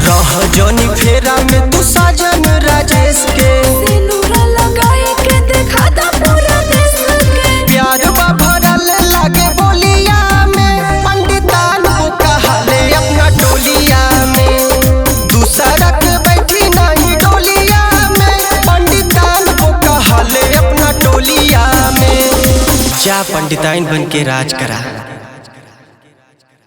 रह जनी फेरा में तू साजन राजेश के सिनुरा लगाई के देखा दा पूरा देश के प्यार बा भरल लागे बोलिया में पंडितान को कहले अपना टोलिया में दूसरा के बैठी नहीं डोलिया में पंडितान को कहले अपना टोलिया में जा पंडिताइन बन के राज करा।